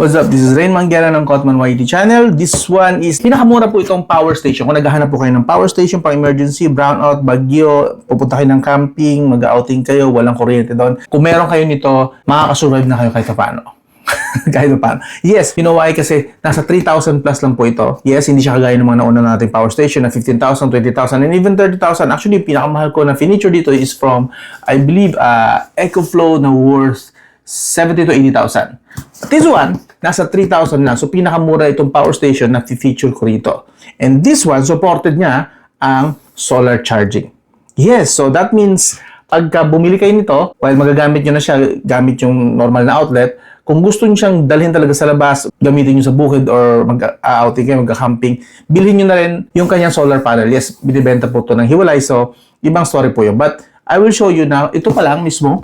What's up? This is Rain Manguera ng Kotman YT channel. This one is pinakamura po itong power station. Kung naghahanap po kayo ng power station pang emergency, brownout, bagyo, pupunta kayo ng camping, mag-outing kayo, walang kuryente doon. Kung meron kayo nito, makakasurvive na kayo kahit paano. Kahit paano. Yes, you know why? Kasi nasa 3,000 plus lang po ito. Yes, hindi siya kagaya ng mga nauna nating power station na 15,000, 20,000, and even 30,000. Actually, pinakamahal ko na furniture dito is from, I believe, EcoFlow na worth 70 to 80,000. This one, nasa 3,000 lang. So, pinakamura itong power station na feature ko rito. And this one, supported niya ang solar charging. Yes, so that means, pagka bumili kayo nito, while magagamit nyo na siya, gamit yung normal na outlet, kung gusto nyo siyang dalhin talaga sa labas, gamitin nyo sa bukid or mag-outing kayo, mag-camping, bilhin nyo na rin yung kanyang solar panel. Yes, binibenta po ito ng hiwalay. So, ibang story po yun. But, I will show you now, ito pa lang mismo,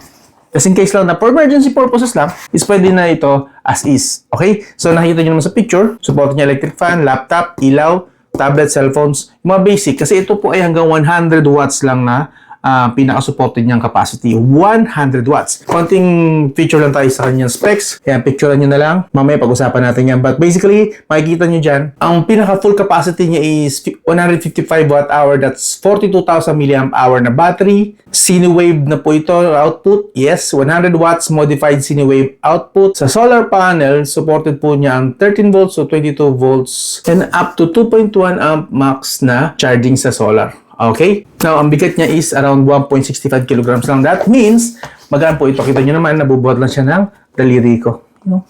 kasi in case lang na for emergency purposes lang, is pwede na ito as is. Okay? So, nakikita nyo naman sa picture, support niya electric fan, laptop, ilaw, tablet, cellphones, yung mga basic. Kasi ito po ay hanggang 100 watts lang na pinaka-supported niyang capacity. 100 watts. Konting feature lang tayo sa kanyang specs. Kaya picturean nyo na lang. Mamaya pag-usapan natin yan. But basically, makikita nyo dyan, ang pinaka-full capacity niya is 155 watt-hour. That's 42,000 mAh na battery. Cinewave na po ito output. Yes, 100 watts modified Cinewave output. Sa solar panel, supported po niya ang 13 volts to 22 volts and up to 2.1 amp max na charging sa solar. Okay? Now, ang bigat niya is around 1.65 kilograms lang. That means, magaan po ito. Kita nyo naman, nabubuhat lang siya ng daliri ko. You know?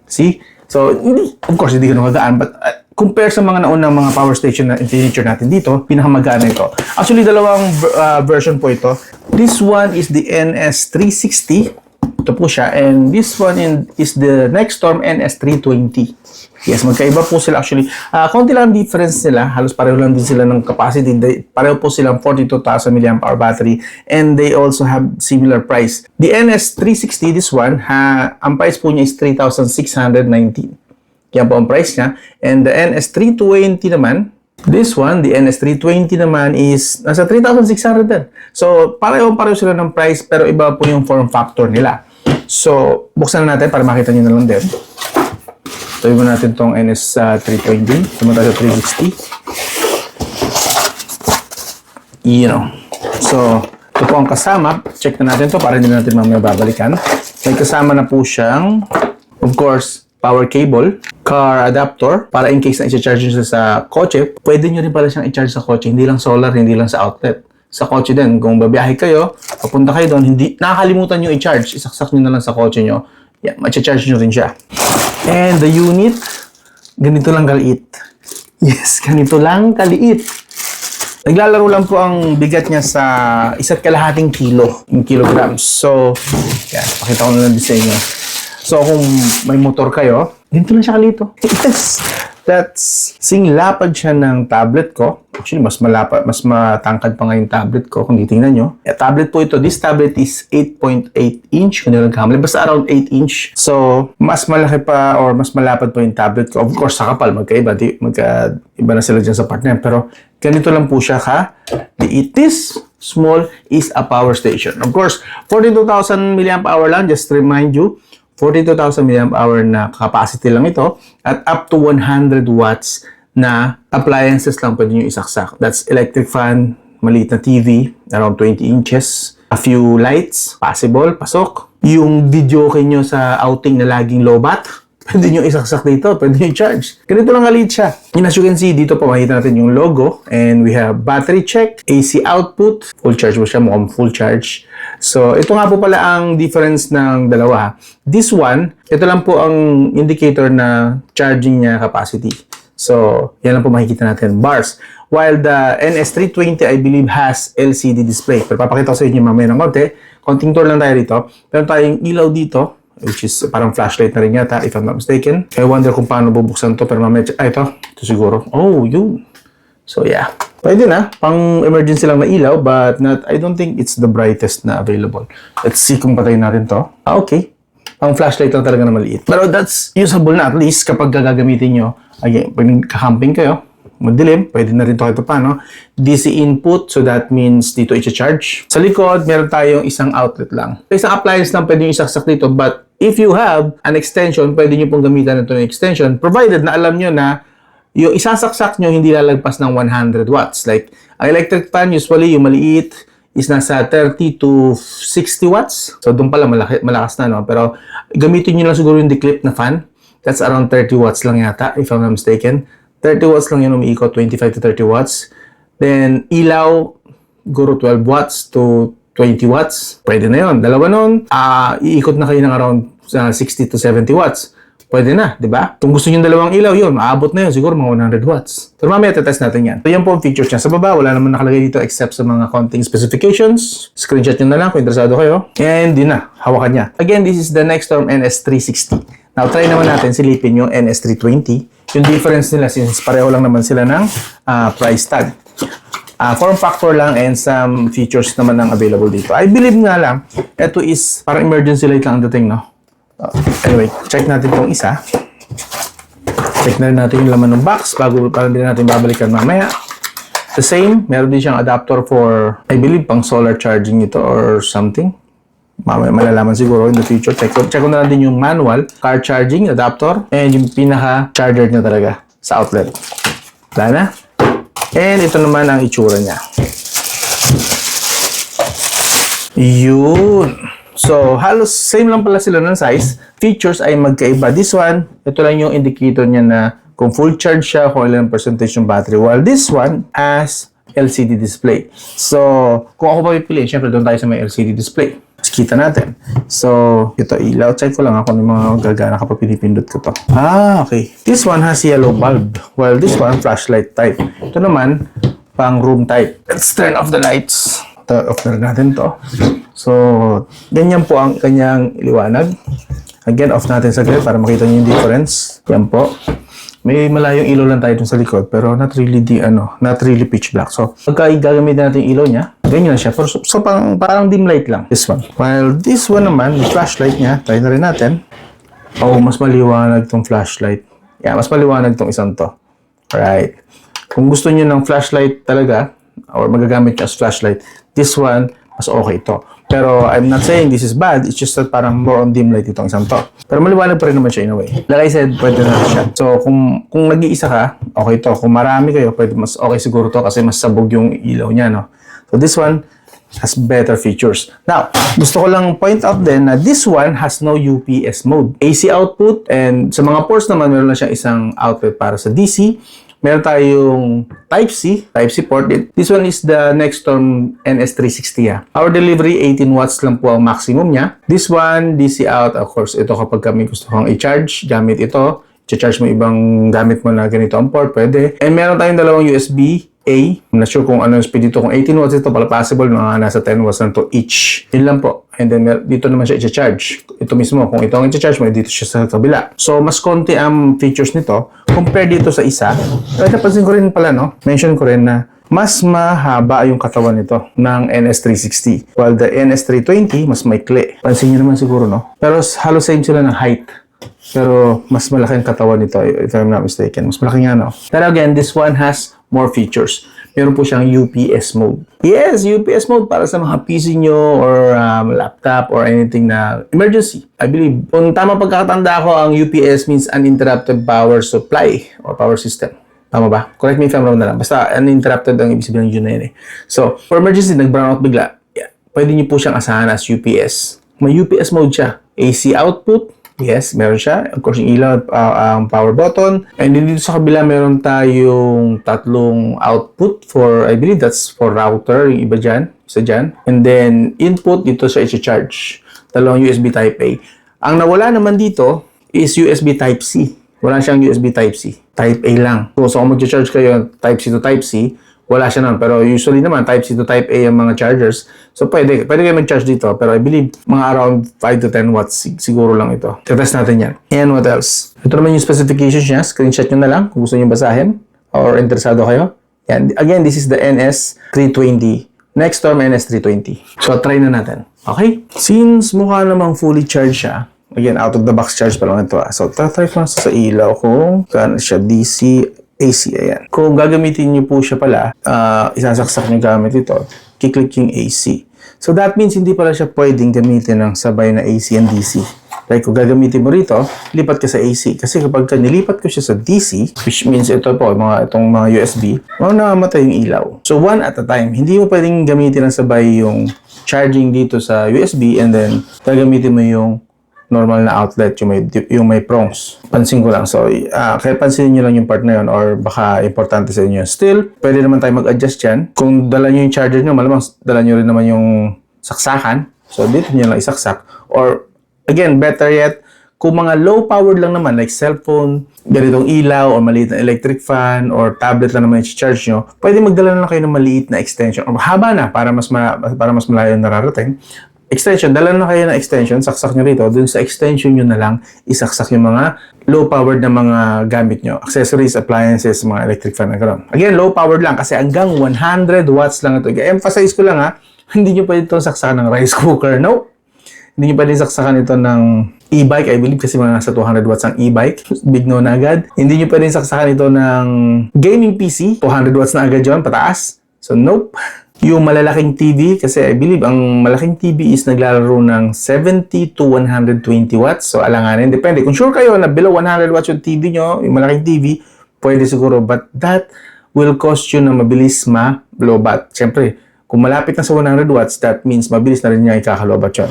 See? So, of course, hindi ganun kagaan. But, compare sa mga naunang mga power station na furniture natin dito, pinakamagaan ito. Actually, dalawang version po ito. This one is the NS360. Ito po siya. And this one is the Nextorm NS320. Yes, magkaiba po sila actually. Konti lang difference nila. Halos pareho lang din sila ng capacity. Pareho po silang 42,000 mAh battery. And they also have similar price. The NS360, this one, ang price po niya is 3,619. Yan po ang price niya. And the NS320 naman, this one, the NS320 naman is nasa 3,600 din. So, pareho sila ng price pero iba po yung form factor nila. So, buksan na natin para makita nyo na lang din. Tayo mo natin itong NS320. Tumunta sa 360. You know. So, ito po ang kasama. Check na natin ito para hindi natin mamaya babalikan. May kasama na po siyang, of course, power cable, car adapter, para in case na i-charge nyo sa kotse, pwede nyo rin pala siyang i-charge sa kotse. Hindi lang solar, hindi lang sa outlet. Sa kotse din, kung babiyahe kayo, papunta kayo doon, hindi nakakalimutan nyo i-charge, isaksak nyo na lang sa kotse nyo, yan, ma-charge nyo rin siya. And the unit, ganito lang kaliit. Yes, ganito lang kaliit. Naglalaro lang po ang bigat niya sa 1.5 kilo, in kilograms. So, yan, pakita ko na lang din sa inyo. So, kung may motor kayo, ganito lang siya kalito. Yes! That's, lapad siya ng tablet ko. Actually, mas matangkad pa nga yung tablet ko kung titingnan nyo. Tablet po ito. This tablet is 8.8 inch. Kung nilang kamali, basta around 8 inch. So, mas malaki pa or mas malapad pa yung tablet ko. Of course, sa kapal, magkaiba. Iba na sila dyan sa partner. Pero, ganito lang po siya This small is a power station. Of course, 42,000 mAh lang. Just to remind you, 42,000 mAh na capacity lang ito at up to 100 watts na appliances lang pwede nyo isaksak. That's electric fan, maliit na TV, around 20 inches, a few lights, possible, pasok. Yung video kayo nyo sa outing na laging low bat, pwede nyo isaksak dito, pwede nyo i-charge. Ganito lang kalit siya. And as you can see, dito pa makita natin yung logo. And we have battery check, AC output, full charge mo siya, mukhang full charge. So, ito nga po pala ang difference ng dalawa. This one, ito lang po ang indicator na charging niya capacity. So, yan lang po makikita natin, bars. While the NS320, I believe, has LCD display. Pero papakita ko sa inyo mamaya ng konting tour lang tayo dito. Meron tayong ilaw dito, which is parang flashlight na rin yata, if I'm not mistaken. I wonder kung paano bubuksan to, pero mamaya, ito siguro. Oh, yun. So, yeah. Pwede na, pang emergency lang na ilaw, but I don't think it's the brightest na available. Let's see kung patayin natin to. Okay. Pang flashlight lang talaga na maliit. Pero that's usable na at least kapag gagamitin nyo. Again, pag nagka-camping kayo, madilim, pwede na rin ito kahit paano. DC input, so that means dito i-charge. Sa likod, meron tayong isang outlet lang. Isang appliance lang pwede nyo isaksak dito, but if you have an extension, pwede nyo pong gamitan ito ng extension, provided na alam nyo na yung isasaksak nyo hindi lalagpas ng 100 watts. Like, ang electric fan, usually, yung maliit, is nasa 30 to 60 watts. So, doon pala malakas na, no? Pero, gamitin nyo lang siguro yung declip na fan. That's around 30 watts lang yata, if I'm not mistaken. 30 watts lang yun umiikot, 25 to 30 watts. Then, ilaw, siguro 12 watts to 20 watts. Pwede na yun. Dalawa nun, iikot na kayo ng around 60 to 70 watts. Pwede na, di ba? Kung gusto nyo dalawang ilaw, yun, maabot na yun, siguro mga 100 watts. Pero mamaya, tetest natin yan. So, yan po ang features niya. Sa baba, wala naman nakalagay dito except sa mga counting specifications. Screenshot nyo na lang kung interesado kayo. And yun na, hawakan niya. Again, this is the Nextorm NS360. Now, try naman natin silipin yung NS320. Yung difference nila, since pareho lang naman sila ng price tag. Form factor lang and some features naman ang available dito. I believe nga lang, ito is parang emergency light lang ang dating, no? Anyway, check natin itong isa. Check na rin natin yung laman ng box para din natin babalikan mamaya. The same, meron din siyang adapter for, I believe, pang solar charging ito or something. Mamaya malalaman siguro in the future. Check ko na lang din yung manual, car charging adapter, and yung pinaka-charger niya talaga sa outlet. Wala na. And ito naman ang itsura niya. Yun. So, halos same lang pala sila ng size. Features ay magkaiba. This one, ito lang yung indicator niya na kung full charge siya, kung ilang percentage yung battery. While this one has LCD display. So, kung ako papipili, syempre doon tayo sa may LCD display. Kita natin. So, ito ilaw. Check ko lang ako ng mga gagana kapag pinipindot ko to. Okay. This one has yellow bulb. While this one, flashlight type. Ito naman, pang room type. Let's turn off the lights. Off na natin to. So, ganyan po ang kanyang liwanag. Again, off natin saglit para makita niyo yung difference. Yan po. May malayong ilaw lang tayo dun sa likod, pero not really pitch black. So, pagka gagamitin natin yung ilaw niya, ganyan siya. So, parang dim light lang. This one. While this one naman, yung flashlight niya, try na rin natin. Mas maliwanag tong flashlight. Yeah, mas maliwanag tong isang to. Alright. Kung gusto niyo ng flashlight talaga, or magagamit niyo as flashlight, this one, mas okay ito. Pero I'm not saying this is bad, it's just that parang more on dim light itong isang to. Pero maliwanag pa rin naman siya in a way. Like I said, pwede na siya. So kung nag-iisa ka, okay to. Kung marami kayo, pwede mas okay siguro to kasi mas sabog yung ilaw niya, no? So this one has better features. Now, gusto ko lang point out din na this one has no UPS mode. AC output, and sa mga ports naman, meron na siyang isang outlet para sa DC. Meron tayong Type-C port. This one is the Nextorm NS360. Power delivery, 18 watts lang po ang maximum niya. This one, DC out. Of course, ito kapag kami gusto kong i-charge, gamit ito. I-charge mo ibang gamit mo na ganito ang port, pwede. And meron tayong dalawang USB-A. I'm not sure kung ano yung speed dito. Kung 18 watts ito, pala possible, mga nasa 10 watts lang to each. Yun lang po. And then, dito naman siya i-charge. Ito mismo, kung ito ang i-charge mo, dito siya sa kabila. So, mas konti ang features nito compare dito sa isa. Pero napansin ko rin pala, no? Mention ko rin na mas mahaba yung katawan nito ng NS360. While the NS320, mas maikli. Pansin nyo naman siguro, no? Pero halos same sila ng height. Pero mas malaki ang katawan nito, if I'm not mistaken. Mas malaki nga, no? Pero again, this one has more features. Meron po siyang UPS mode. Yes, UPS mode para sa mga PC nyo or laptop or anything na emergency. I believe, kung tama pagkakatanda ko, ang UPS means uninterrupted power supply or power system. Tama ba? Correct me if I'm wrong na lang. Basta uninterrupted ang ibig sabihin ng yun na yun eh. So, for emergency, nag-brown out bigla. Yeah, pwede nyo po siyang asahan as UPS. May UPS mode siya. AC output. Yes, meron siya. Of course, yung ilaw, ang power button. And then dito sa kabila, meron tayong tatlong output for, I believe that's for router, yung iba dyan, isa dyan. And then, input, dito siya i-charge. Dalawang USB Type-A. Ang nawala naman dito is USB Type-C. Wala siyang USB Type-C. Type-A lang. So kung mag-charge kayo Type-C to Type-C, wala siya nun. Pero usually naman, Type-C to Type-A ang mga chargers. So pwede kayo mag-charge dito. Pero I believe, mga around 5 to 10 watts siguro lang ito. Test natin yan. And what else? Ito naman yung specifications niya. Screenshot nyo na lang kung gusto nyo basahin. Or interesado kayo. Yan. Again, this is the NS320. Nextorm NS320. So try na natin. Okay? Since mukha namang fully charged siya, again, out of the box charge pa lang ito. So try ko lang sa ilaw kung kano siya DC AC, ayan. Kung gagamitin niyo po siya pala, isasaksak niyo gamit ito, kiklik yung AC. So that means hindi pala siya pwedeng gamitin ng sabay na AC and DC. Like kung gagamitin mo rito, lipat ka sa AC. Kasi kapag nilipat ko siya sa DC, which means ito po, itong mga USB, namamatay yung ilaw. So one at a time. Hindi mo pwedeng gamitin ng sabay yung charging dito sa USB and then gagamitin mo yung normal na outlet, yung may prongs. Pansin ko lang. So, kaya pansinin nyo lang yung part na yun or baka importante sa inyo. Still, pwede naman tayo mag-adjust yan. Kung dala nyo yung charger nyo, malamang dala nyo rin naman yung saksakan. So, dito nyo lang isaksak. Or, again, better yet, kung mga low powered lang naman, like cellphone, ganitong ilaw, or maliit na electric fan, or tablet lang naman yung charge nyo, pwede magdala na lang kayo ng maliit na extension. Or haba na, para mas malayo nararating. Extension, dala na kayo ng extension, saksak nyo rito, dun sa extension nyo na lang, isaksak yung mga low-powered na mga gamit nyo. Accessories, appliances, mga electric fan na gano'n. Again, low-powered lang kasi hanggang 100 watts lang ito. Emphasize ko lang hindi nyo pwede itong saksakan ng rice cooker. No! Hindi nyo pwede saksakan ito ng e-bike. I believe kasi mga nasa 200 watts ang e-bike. Big no na agad. Hindi nyo pwede saksakan ito ng gaming PC. 200 watts na agad yun, pataas. So, nope. Yung malalaking TV, kasi I believe ang malaking TV is naglalaro ng 70 to 120 watts. So, alanganin. Depende. Kung sure kayo na below 100 watts yung TV nyo, yung malaking TV, pwede siguro. But that will cost you na mabilis ma-lowbat. Siyempre, kung malapit na sa 100 watts, that means mabilis na rin niya ikakalobat yun.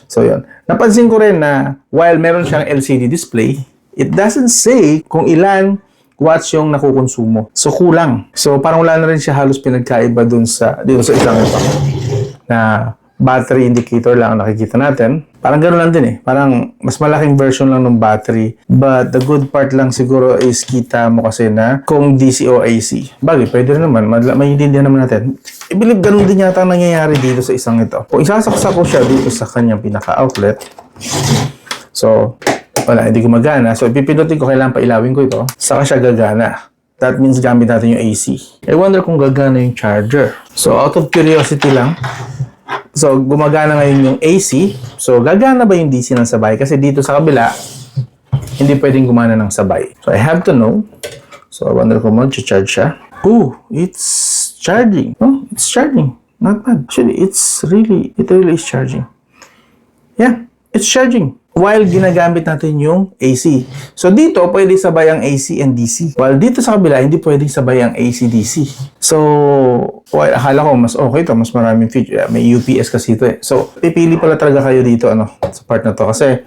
So, yun. Napansin ko rin na while meron siyang LCD display, it doesn't say kung ilan watts yung nakukonsumo. So, kulang. So, parang wala na rin siya halos pinagkaiba dito sa isang ito. Na battery indicator lang ang nakikita natin. Parang gano'n lang din eh. Parang mas malaking version lang ng battery. But the good part lang siguro is kita mo kasi na kung DC o AC. Bagay, pwede rin naman. Maintindihan naman natin. I believe gano'n din yata ang nangyayari dito sa isang ito. Kung isasaksak ko siya dito sa kanyang pinaka-outlet. So, wala, hindi gumagana. So, ipipindutin ko, kailangan pailawin ko ito. Saka siya gagana. That means gamit natin yung AC. I wonder kung gagana yung charger. So, out of curiosity lang. So, gumagana ngayon yung AC. So, gagana ba yung DC ng sabay? Kasi dito sa kabila, hindi pwedeng gumana ng sabay. So, I have to know. So, I wonder kung mag-charge siya. Oh, it's charging. Oh, it's charging. Not bad. Actually, it really is charging. Yeah, it's charging. While ginagamit natin yung AC. So, dito, pwede sabay ang AC and DC. While dito sa kabila, hindi pwede sabay ang AC-DC. So, while akala ko mas okay to, mas maraming feature. May UPS kasi ito eh. So, pipili pala talaga kayo dito, sa part na to. Kasi,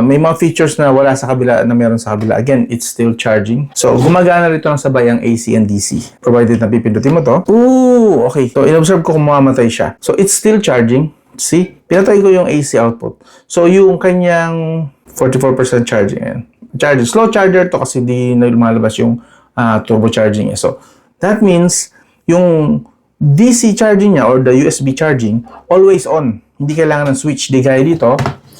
may mga features na wala sa kabila, na meron sa kabila. Again, it's still charging. So, gumagana rito ng sabay ang AC and DC. Provided na pipindutin mo to. Ooh, okay. So, in-observe ko kung mamamatay siya. So, it's still charging. See? Pinatay ko yung AC output. So, yung kanyang 44% charging. Ayan. Charging. Slow charger to kasi di na lumalabas yung turbo charging. So, that means yung DC charging niya or the USB charging, always on. Hindi kailangan ng switch. Di gaya dito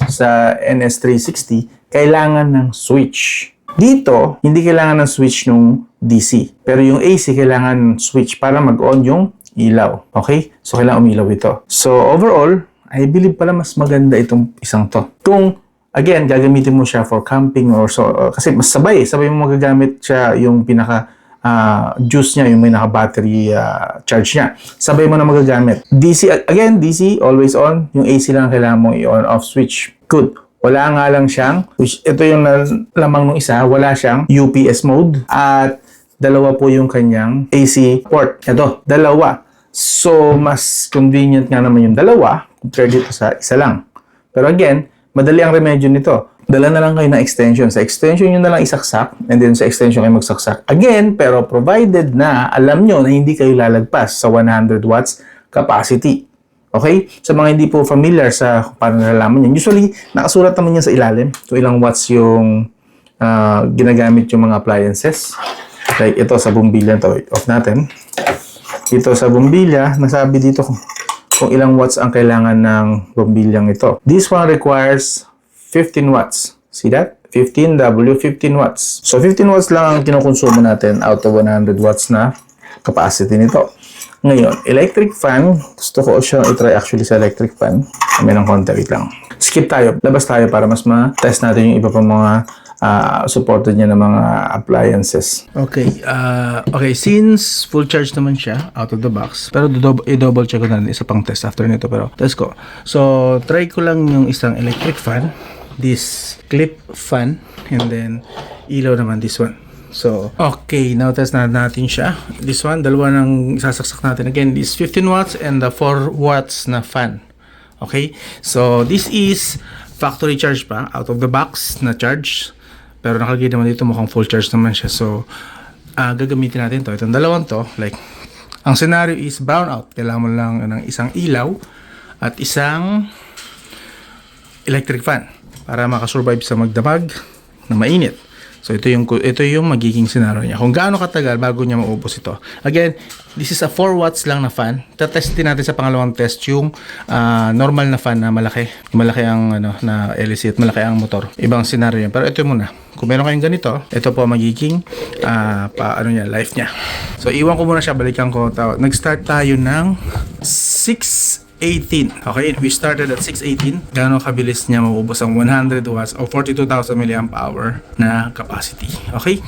sa NS360, kailangan ng switch. Dito, hindi kailangan ng switch nung DC. Pero yung AC, kailangan ng switch para mag-on yung ilaw. Okay? So, kailangan umilaw ito. So, overall, I believe pala mas maganda itong isang to. Kung, again, gagamitin mo siya for camping or so, kasi mas sabay mo magagamit siya yung pinaka juice niya, yung may naka-battery charge niya. Sabay mo na magagamit. DC, again, DC, always on. Yung AC lang kailangan mong i-on off switch. Good. Wala nga lang siyang, which ito yung lamang ng isa, wala siyang UPS mode. At dalawa po yung kanyang AC port. Ito, dalawa. So, mas convenient nga naman yung dalawa compared dito sa isa lang. Pero again, madali ang remedyo nito. Dala na lang kayo ng extension. Sa extension nyo na lang isaksak and then sa extension kayo magsaksak. Again, pero provided na alam nyo na hindi kayo lalagpas sa 100 watts capacity. Okay? Sa mga hindi po familiar sa paano nalalaman yan, usually nakasulat naman yan sa ilalim kung ilang watts yung ginagamit yung mga appliances. Like ito sa bumbilya to, off natin. Ito sa bumbilya, nasabi dito kung ilang watts ang kailangan ng bumbilyang ito. This one requires 15 watts. See that? 15W, 15 watts. So, 15 watts lang ang kinukonsumo natin out of 100 watts na capacity nito. Ngayon, electric fan, gusto ko siya i-try actually sa electric fan. May ng konti, wait lang. Skip tayo, labas tayo para mas ma-test natin yung iba pang mga supported niya ng mga appliances. Okay, since full charge naman siya out of the box, pero i-double check ko na isa pang test after nito, pero let's go. So, try ko lang yung isang electric fan, this clip fan, and then ilaw naman this one. So, okay, now test na natin siya. This one, dalawa nang isasaksak natin. Again, this 15 watts and the 4 watts na fan. Okay, so this is factory charge pa, out of the box na charge. Pero nakalagay naman dito mukhang full charge naman siya. So, gagamitin natin to. Itong dalawang to, like, ang scenario is brownout. Kailangan mo lang ng isang ilaw at isang electric fan para makasurvive sa magdamag na mainit. So ito yung magiging scenario niya. Kung gaano katagal bago niya maubos ito. Again, this is a 4 watts lang na fan. Tatestin natin sa pangalawang test yung normal na fan na malaki. Malaki ang na LEC at malaki ang motor. Ibang scenario yan. Pero ito muna. Kung meron kayong ganito, ito po magiging life niya. So iwan ko muna siya, balikan ko. Nag-start tayo ng 6:18. Okay, we started at 6:18. Gaano kabilis niya maubos ang 100 watts o 42,000 mAh na capacity. Okay?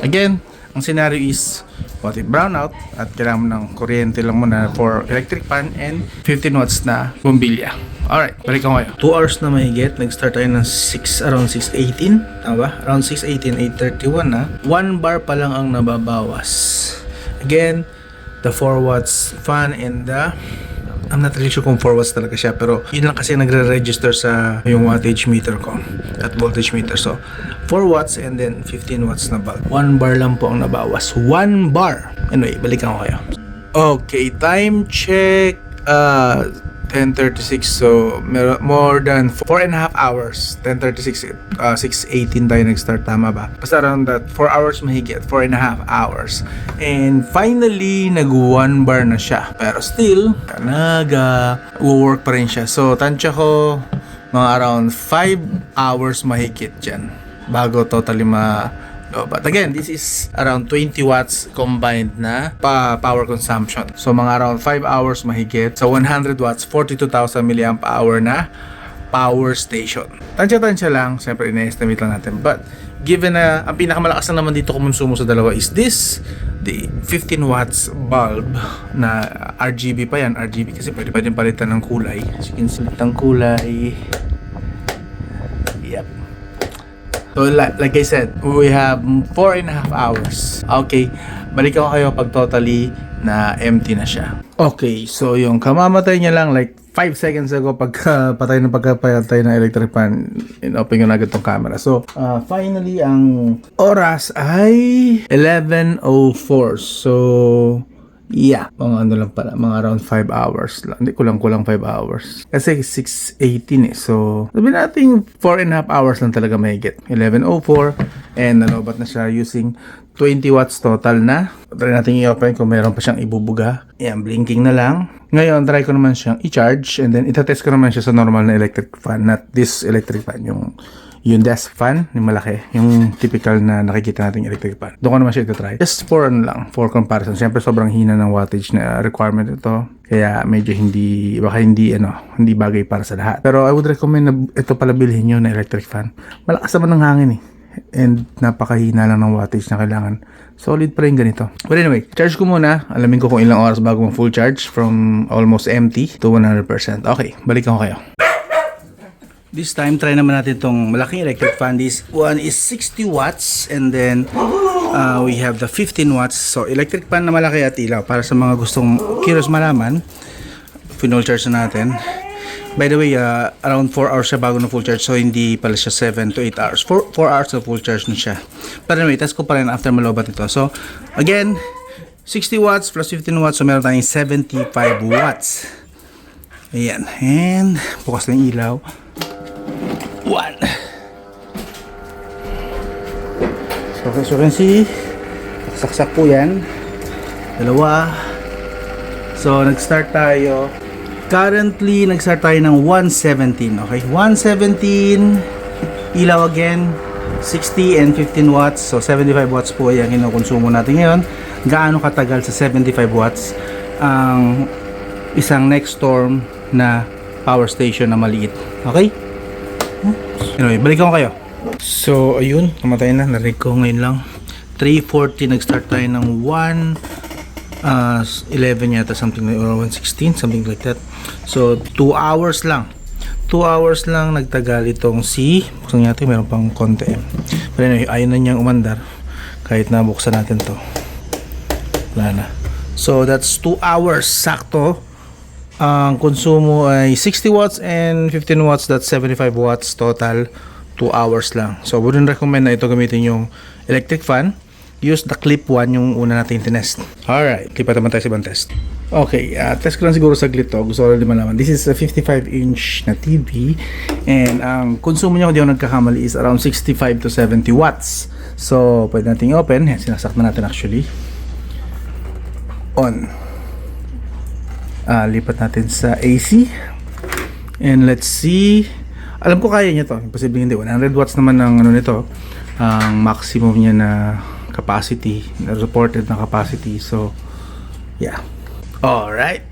Again, ang scenario is what if brownout at kailangan mo ng kuryente lang muna for electric fan and 15 watts na bombilya. Alright, balik ko ngayon. 2 hours na mahigit. Nag-start tayo ng around 6:18. Tama ba? Around 6:18, 8:31 na. 1 bar pa lang ang nababawas. Again, the 4 watts fan and the I'm not really sure kung 4 watts talaga siya, pero yun lang kasi nagre-register sa yung wattage meter ko at voltage meter. So 4 watts and then 15 watts na bulb. 1 bar lang po ang nabawas. 1 bar. Anyway, balikan ko kayo. Okay, time check 10:36. So more than 4.5 hours. 10:36, 6:18 tayo nag-start, tama ba? Basta around that 4 hours mahigit, 4.5 hours. And finally, nag-1 bar na siya. Pero still, work pa rin siya. So, tansya ko, mga around 5 hours mahigit dyan bago totally but again, this is around 20 watts combined na power consumption. So, mga around 5 hours mahigit. So, 100 watts, 42,000 mAh na power station. Tansya-tansya lang. Siyempre, ina-estimate lang natin. But, given na ang pinakamalakas na naman dito kumonsumo sa dalawa is this, the 15 watts bulb na RGB pa yan. RGB kasi pwede pa din palitan ng kulay. As you can see, ng kulay. Yep. So, like I said, we have 4.5 hours. Okay, balikan ko kayo pag totally na empty na siya. Okay, so yung kamamatay niya lang like 5 seconds ago pagkapatay ng electric fan, in-open ko na agad tong camera. So, finally, ang oras ay 11:04. So, yeah, mga lang pala, mga around 5 hours lang. Hindi, kulang 5 hours. Kasi 6:18 eh. So, sabihin natin 4.5 hours lang talaga mahigit. 11:04 and nalobat na siya using 20 watts total na. Try natin i-open kung meron pa siyang ibubuga. Ayan, blinking na lang. Ngayon, try ko naman siyang i-charge and then itatest ko naman siya sa normal na electric fan. Not this electric fan, yung desk fan, yung malaki, yung typical na nakikita natin electric fan. Doon ko naman siya ito-try. Just for comparison. Siyempre, sobrang hina ng wattage na requirement ito. Kaya medyo hindi bagay para sa lahat. Pero I would recommend na ito pala bilhin nyo na electric fan. Malakas naman ng hangin eh. And napakahina lang ng wattage na kailangan. Solid pa rin ganito. But anyway, charge ko muna. Alamin ko kung ilang oras bago mag full charge from almost empty to 100%. Okay, balikan ko kayo. This time, try naman natin itong malaking electric fan. This one is 60 watts and then we have the 15 watts. So, electric fan na malaki at ilaw. Para sa mga gustong curious malaman, full charge na natin. By the way, around 4 hours siya bago na full charge. So, hindi pala siya 7 to 8 hours. 4 hours na full charge na siya. But anyway, test ko pa rin after malobat ito. So, again, 60 watts plus 15 watts. So, meron tayong 75 watts. Ayan. And, bukas na yung ilaw. 1. So, as you can see, saksak po yan. 2. So, nag-start tayo. Currently, nag-start tayo ng 117. Okay, 117. Ilaw again, 60 and 15 watts. So, 75 watts po yung kinukonsumo natin ngayon. Gaano katagal sa 75 watts ang isang Nexstorm na power station na maliit. Okay? Anyway, balikan ko kayo. So, ayun, namatay na. Narinig ko ngayon lang. 3:40, nag-start tayo ng 11 yata, something like, or 1:16, something like that. So, 2 hours lang. 2 hours lang nagtagal itong si, buksan natin, meron pang konti. Pero anyway, ayaw na niyang umandar. Kahit na buksan natin to. Wala na. So, that's 2 hours. Sakto. Ang konsumo ay 60 watts and 15 watts. That's 75 watts total. 2 hours lang. So, wouldn't recommend na ito gamitin yung electric fan. Use the clip 1 yung una natin tinest. Alright, lipat naman tayo sa ibang test. Okay, test ko lang siguro saglit to. Gusto ko rin malaman. This is a 55-inch na TV. And ang konsumo niya, kung di ako nagkakamali, is around 65 to 70 watts. So, pwede natin i-open. Yan, sinasaktan natin actually. On. Lipat natin sa AC. And let's see. Alam ko kaya niya to. Imposible hindi. 100 watts naman ang ano nito. Ang maximum niya na capacity, na reported na capacity. So, yeah. Alright.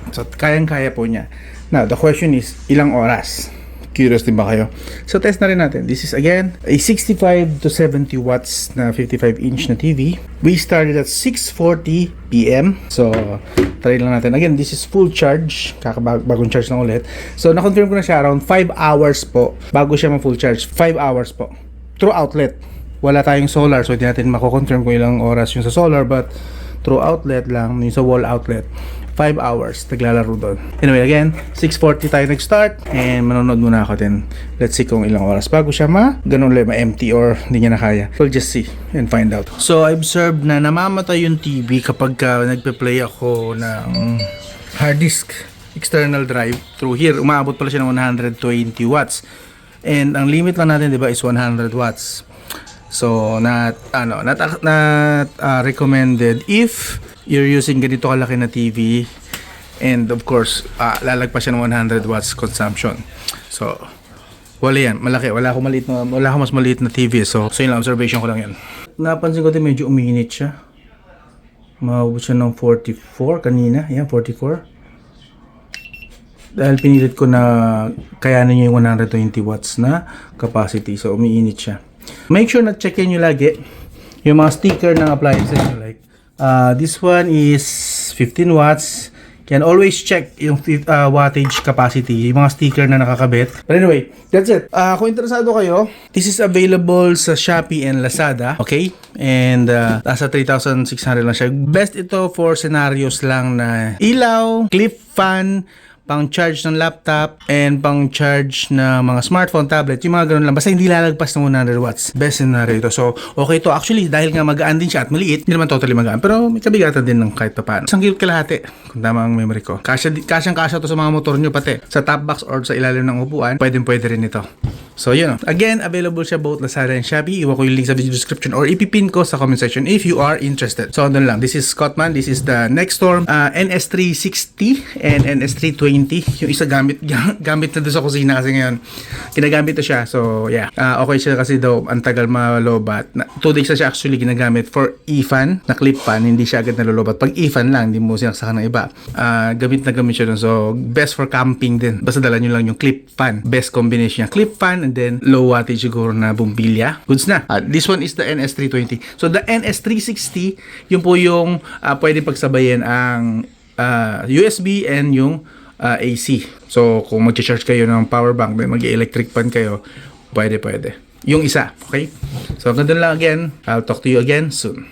So, kayang-kaya po niya. Now, the question is, ilang oras? Curious din ba kayo? So, test na rin natin. This is, again, a 65 to 70 watts na 55-inch na TV. We started at 6:40 PM. So, try lang natin. Again, this is full charge. Bagong charge lang ulit. So, na-confirm ko na siya around 5 hours po bago siya ma-full charge. 5 hours po. Through outlet. Wala tayong solar, so hindi natin mako-confirm kung ilang oras yung sa solar, but through outlet lang, yung sa wall outlet, 5 hours naglalaro doon. Anyway, again, 6:40 tayo nag-start, and manonood muna ako din. Let's see kung ilang oras bago siya ganun lang, ma-empty or hindi niya na kaya. We'll just see and find out. So, I observed na namamatay yung TV kapag nagpe-play ako ng hard disk, external drive through here. Umaabot pala siya ng 120 watts. And ang limit lang natin, 'di ba, is 100 watts. So, recommended if you're using ganito kalaki na TV, and of course, lalagpas siya ng 100 watts consumption. So, wala yan. Malaki. Wala akong mas maliit na TV. So yun lang, observation ko lang yan. Napansin ko din medyo umiinit siya. Maabot siya ng 44 kanina. Yan, 44. Dahil pinilit ko na kayanin niya yung 120 watts na capacity. So, umiinit siya. Make sure na check-in nyo lagi yung mga sticker ng appliances nyo. Like, this one is 15 watts. Can always check yung wattage capacity, yung mga sticker na nakakabit. But anyway, that's it. Kung interesado kayo, this is available sa Shopee and Lazada. Okay? And nasa 3,600 lang siya. Best ito for scenarios lang na ilaw, clip fan, pang-charge ng laptop, and pang-charge na mga smartphone, tablet, yung mga ganun lang. Basta hindi lalagpas ng 100 watts. Best scenario ito. So, okay to. Actually, dahil nga magaan din siya at maliit, hindi naman totally magaan. Pero may kabigatan din ng kahit pa paano. 1 kilo kalahati, kung tama ang memory ko. Kasyang-kasya to sa mga motor nyo pati. Sa top box or sa ilalim ng upuan, pwede rin ito. So, yun. Again, available siya both Lazada and Shopee. Iwan ko yung link sa video description or ipipin ko sa comment section if you are interested. So, doon lang. This is Scottman. This is the Nexstorm NS360 and NS320. Yung isa gamit na doon sa kusina kasi ngayon ginagamit to siya. So yeah, okay siya kasi daw ang tagal malobat. 2 days na siya actually ginagamit for e-fan na clip fan, hindi siya agad nalolobat. Pag e-fan lang, hindi mo sinaksakan ng iba. Gamit siya doon. So best for camping din. Basta dala nyo lang yung clip fan. Best combination niya. Clip fan and then low wattage siguro na bumbilya. Goods na. This one is the NS320. So the NS360, yun po yung pwede pagsabayin ang USB and yung AC. So, kung mag-charge kayo ng power bank, then mag-electric fan kayo, pwede. Yung isa, okay? So, hanggang doon lang again. I'll talk to you again soon.